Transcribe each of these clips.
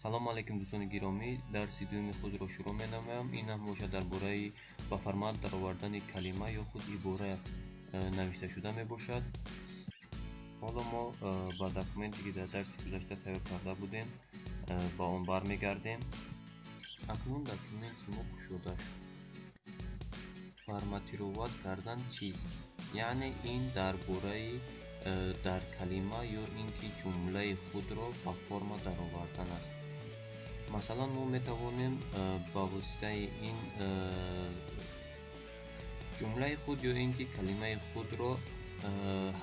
салом алайкум дӯстони гиромӣ, дарси дуюми худро шурӯъ менамоям. ин ҳам бошад дар бораи ба формат даровардани калима ё худ ибора навишта шуда мебошад. ҳоло мо ба документе ки дар дарси гузашта тайёр карда будем ба он бармегардем. акнун документи мо кушода шуд. форматировать кардан чист, яъне ин дар бораи дар калима ё ин ки ҷумлаи худро ба форма даровардан аст. масалан мо метавонем ба воситаи ин ҷумлаи худ ё ин ки калимаи худро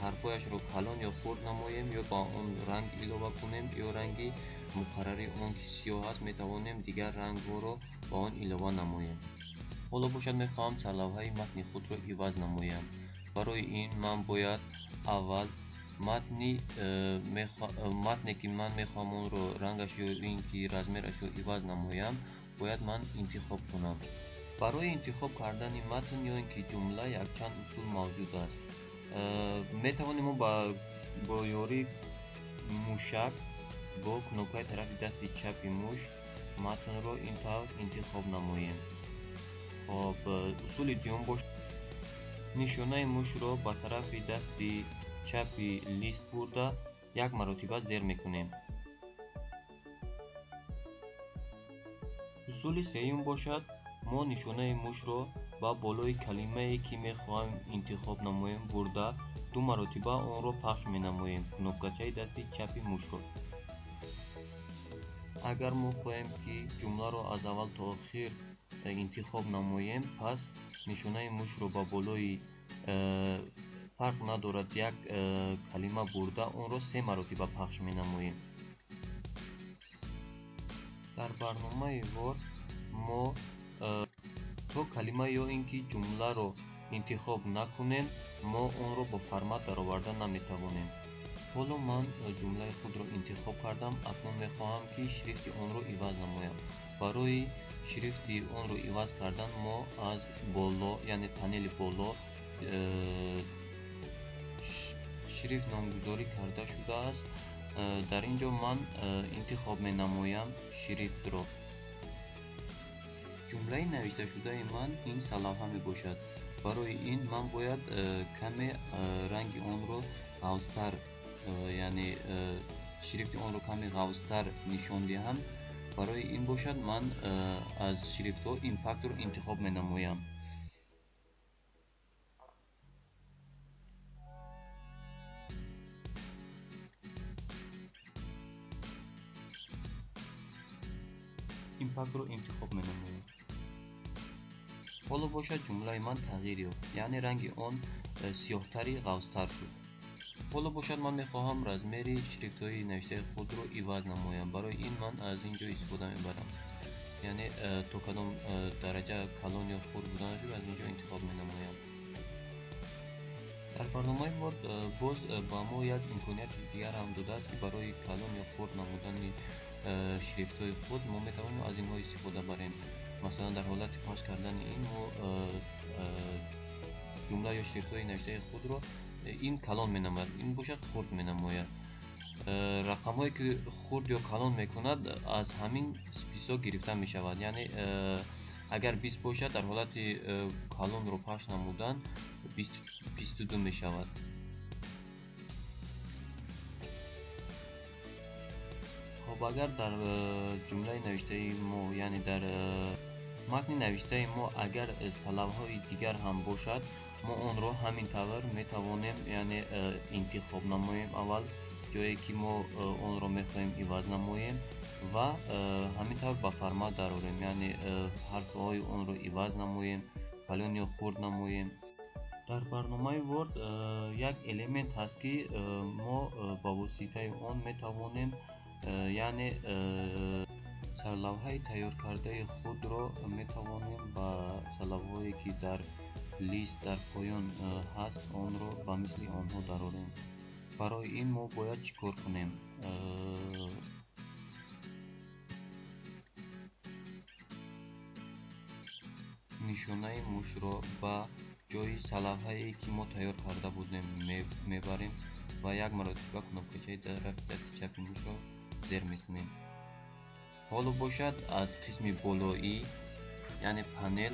ҳарфҳояшро калон ё хурд намоем ё ба он ранг илова кунем ё ранги муқаррари он ки сиёҳ аст метавонем дигар рангҳоро ба он илова намоем. ҳоло бошад мехоҳам сарлавҳаи матни худро иваз намоям. барои ин ман бояд аввал матне ки ман мехоҳам онро рангаш ё ин ки размерашро иваз намоям бояд ман интихоб кунам. барои интихоб кардани матн ё ин ки ҷумла якчанд усул мавҷуд аст. метавонем бо ёрии мушак бо кнопкаи тарафи дасти чапи муш матнро ин тавр интихоб намоем. хоб усули дуюм бошад нишонаи мушро ба тарафи дасти чапи лист бурда як маротиба зер мекунем. усули сеюм бошад мо нишонаи мушро ба болои калимае ки мехоҳем интихоб намоем бурда ду маротиба онро пахш менамоем кнопкачаи дасти чапи мушро. агар мо хоҳем ки ҷумларо аз аввал то охир интихоб намоем, пас нишонаи мушро ба болои фарқ надорад як калима бурда онро 3 маротиба пахш менамоем. дар барномаи Word мо то калима ё ин ки ҷумларо интихоб накунем, мо онро бо формат дароварда наметавонем. ҳоло ман ҷумлаи худро интихоб кардам. акнун мехоҳам ки шрифти онро иваз намоям. барои шрифти онро иваз кардан мо аз боло, яъне панели боло шрифт номгузорӣ карда шудааст. дар ин ҷо ман интихоб менамоям шрифтро. ҷумлаи навишташудаи ман ин салавҳа мебошад. барои ин ман бояд каме ранги онро ғавзтар, яъне шрифти онро каме ғавзтар нишон диҳам. барои ин бошад ман аз шрифтҳо импактро интихоб менамоям. импактро интихоб менамоям. ҳоло бошад ҷумлаи ман тағйир ёфт, яъне ранги он сиёҳтари ғавзтар шуд. ҳоло бошад ман мехоҳам размери шрифтҳои навиштаи худро иваз намоям. барои ин ман аз ин ҷо истифода мебарам, яъне то кадом дараҷа калон ё хурд буданашро аз ин ҷо интихоб менамоям. дар барномаи Word боз ба мо як имконияти дигар ҳам додааст ки барои калон ё хурд намудани шрифтҳои худ мо метавонем аз инҳо истифода барем. масалан дар ҳолати пахш кардани ин мо ҷумла ё шрифтҳои навиштаи худро ин калон менамояд, ин бошад хурд менамояд. рақамҳое ки хурд ё калон мекунад аз ҳамин список гирифта мешавад, яъне агар 20 бошад дар ҳолати калонро пахш намудан 22 мешавад. хоб агар дар ҷумлаи навиштаи мо, яъне дар матни навиштаи мо агар салавҳои дигар ҳам бошад, мо онро ҳамин тавр метавонем, яъне интихоб намоем аввал ҷое ки мо онро мехоҳем иваз намоем ва ҳамин тавр ба формат дарорем, яъне ҳарфҳои онро иваз намоем, калон ё хурд намоем. дар барномаи Word як элемент ҳаст ки мо ба воситаи он метавонем, яъне сарлавҳаи тайёркардаи худро метавонем ба сарлавҳое ки дар лист дар поён ҳаст онро ба мисли онҳо дарорем. барои ин мо бояд чӣ кор кунем? нишонаи мушро ба ҷои салавҳае ки мо тайёр карда будем мебарем ва як маротиба кнопкачаи тарафи дасти чапи мушро зер мекунем. ҳоло бошад аз қисми болоӣ яъне панел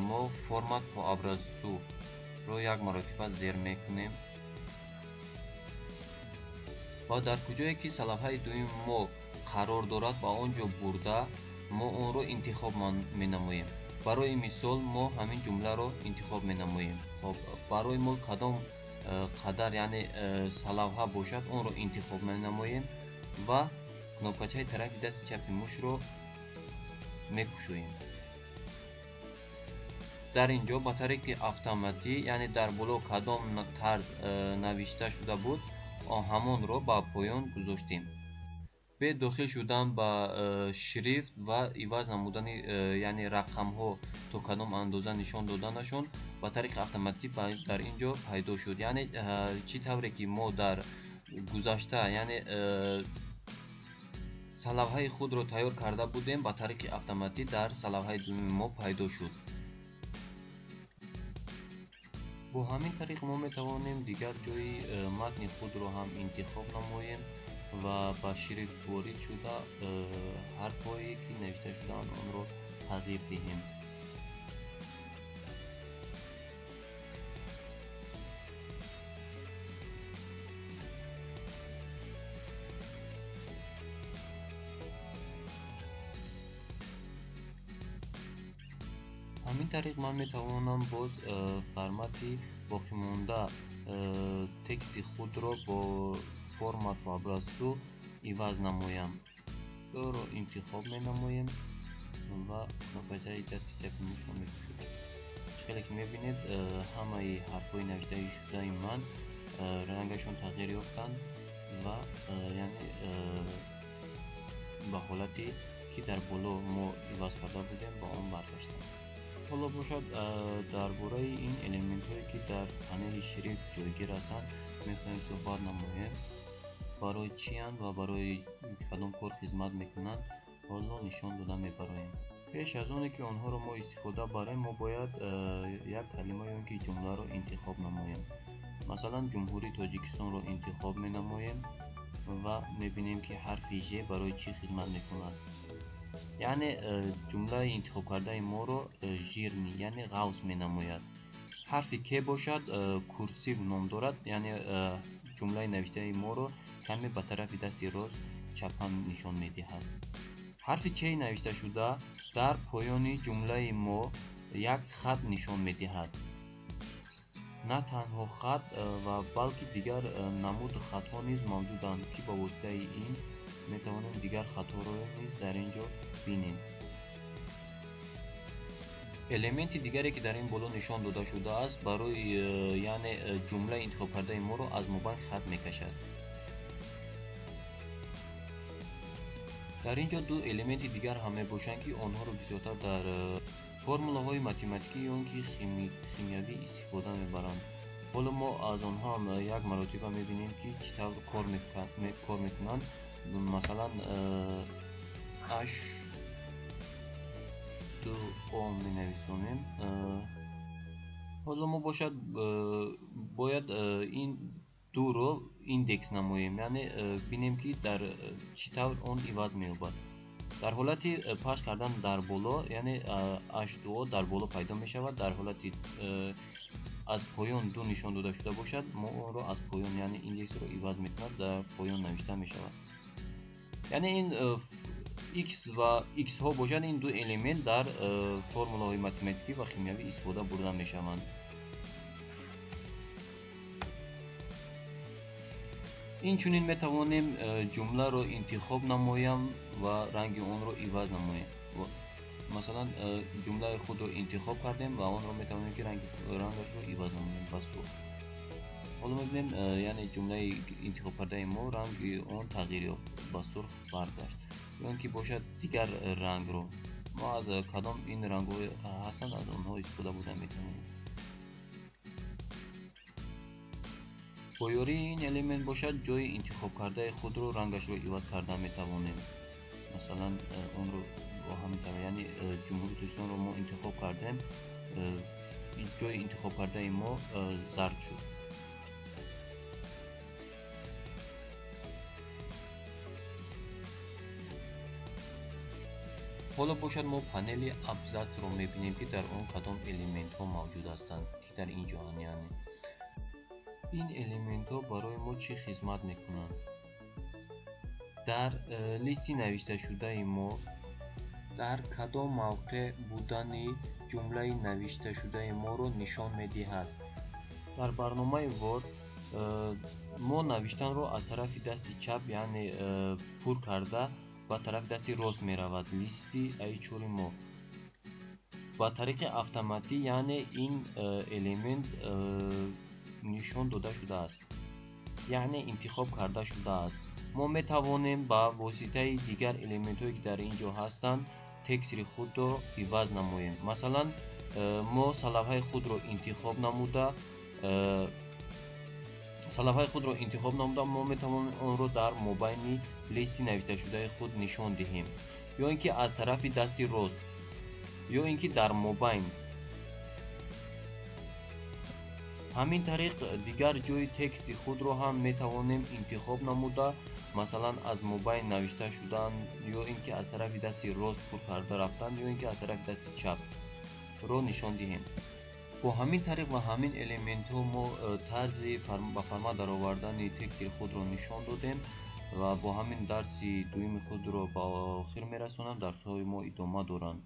мо формат по образцуро як маротиба зер мекунем ва дар куҷое ки салабҳаи дуюми мо қарор дорад ба он ҷо бурда мо онро интихоб менамоем. Барои мисол мо ҳамин ҷумларо интихоб менамоем. Барои мо кадом қадар яъне салабҳа бошад онро интихоб менамоем ва кнопкачаи тарафи дасти чапи мушро мекушоем. дар ин ҷо ба тариқи автоматӣ яъне дар боло кадом тарз навишта шуда буд ҳамонро ба поён гузоштем. бе дохил шудан ба шрифт ва иваз намудани яъне рақамҳо то кадом андоза нишон доданашон ба тариқи автоматӣ дар ин ҷо пайдо шуд. Яъне чӣ тавре ки мо дар гузашта яъне салабҳаи худро тайёр карда будем ба тариқи автоматӣ дар салабҳаи дуюми мо пайдо шуд. бо ҳамин тариқ мо метавонем дигар ҷои матни худро ҳам интихоб намоем ва ба шрифт ворид шуда ҳарфҳое ки навишта шудаанд онро тағйир диҳем. ҳамин тариқ ман метавонам боз формати боқимонда тексти худро бо формат ва образцу иваз намоям. ҷойро интихоб менамоем ва кнопкачаи дасти чапи мушро мекушем. хеле ки мебинед ҳамаи ҳарфҳои навиштаи шудаи ман рангашон тағйир ёфтанд ва яъне ба ҳолате ки дар боло мо иваз карда будем ба он баргаштанд. ҳоло бошад дар бораи ин элементҳое ки дар панели шрифт ҷойгир ҳастанд мехоҳем суҳбат намоем. барои чиянд ва барои кадом кор хизмат мекунанд ҳоло нишон дода мебароем. пеш аз оне ки онҳоро мо истифода барем мо бояд як калима ё ки ҷумларо интихоб намоем. масалан ҷумҳурии тоҷикистонро интихоб менамоем ва мебинем ки ҳарфи ж барои чӣ хизмат мекунад. яъне ҷумлаи интихоб кардаи моро жирни яъне ғавс менамояд. ҳарфи к бошад курсив ном дорад, яъне ҷумлаи навиштаи моро каме ба тарафи дасти рост чапа нишон медиҳад. ҳарфи ч навишта шуда дар поёни ҷумлаи мо як хат нишон медиҳад. на танҳо хат ва балки дигар намуд хатҳо низ мавҷуданд ки ба воситаи ин метавонем дигар хатҳоро низ дар ин ҷо бинем. элементи дигаре ки дар ин боло нишон дода шудааст барои яъне ҷумлаи интихоб кардаи моро аз мобайн хат мекашад. дар ин ҷо ду элементи дигар ҳам мебошанд ки онҳоро бисёртар дар формулаҳои математикӣ ё ки химиявӣ истифода мебаранд. ҳоло мо аз онҳо ҳам як маротиба мебинем ки чӣ тавр кор мекунанд. масалан H2O менависонем. ҳоло мо бошад бояд ин дуро индекс намоем, яъне бинем ки дар чӣ тавр он иваз меёбад. дар ҳолати пахш кардан дар боло яъне H2O дар боло пайдо мешавад. дар ҳолати аз поён ду нишон дода шуда бошад мо онро аз поён яъне индексро иваз мекунад, дар поён навишта мешавад. яъне ин x ва x ҳо бошад ин ду элемент дар формулаҳои математикӣ ва химиявӣ истифода бурда мешаванд. инчунин метавонем ҷумларо интихоб намоям ва ранги онро иваз намоем. масалан ҷумлаи худро интихоб кардем ва онро метавонем ки рангашро иваз намоем ба сурх. ҳоло мебинем яъне ҷумлаи интихоб кардаи мо ранги он тағйир ёфт, ба сурх баргашт. ё ки бошад дигар рангро мо аз кадом ин рангҳо ҳастанд аз онҳо истифода бурда метавонем. бо ёрии ин элемент бошад ҷои интихоб кардаи худро рангашро иваз карда метавонем. масалан онро бо ҳамин тавр яъне ҷумҳурии тоҷикистонро мо интихоб кардем, ҷои интихоб кардаи мо зард шуд. ҳоло бошад мо панели абзацро мебинем ки дар он кадом элементҳо мавҷуд ҳастанд ки дар ин ҷоҳан, яъне ин элементҳо барои мо чӣ хизмат мекунанд. дар листи навишташудаи мо дар кадом мавқеъ будани ҷумлаи навишташудаи моро нишон медиҳад. дар барномаи Word мо навиштанро аз тарафи дасти чап, яъне пур карда, ба тарафи дасти рост меравад листи A4 мо. ба тариқи автоматӣ, яъне ин элемент нишон дода шудааст, яъне интихоб карда шудааст. мо метавонем ба воситаи дигар элементҳое ки дар ин ҷо ҳастанд текстри худро иваз намоем. Масалан, мо салабҳаи худро интихоб намуда мо метавонем онро дар мобайни листи навишташудаи худ нишон диҳем, ё ин ки аз тарафи дасти рост, ё ин ки дар мобайн. ҳамин тариқ дигар ҷои тексти худро ҳам метавонем интихоб намуда, масалан аз мобайн навишта шудан, ё ин ки аз тарафи дасти рост пур карда рафтан, ё ин ки аз тарафи дасти чапро нишон диҳем. бо ҳамин тариқ ва ҳамин элементҳо мо тарзи ба формат даровардани текстри худро нишон додем ва бо ҳамин дарси дуюми худро ба охир мерасонам. Дарсҳои мо идома доранд.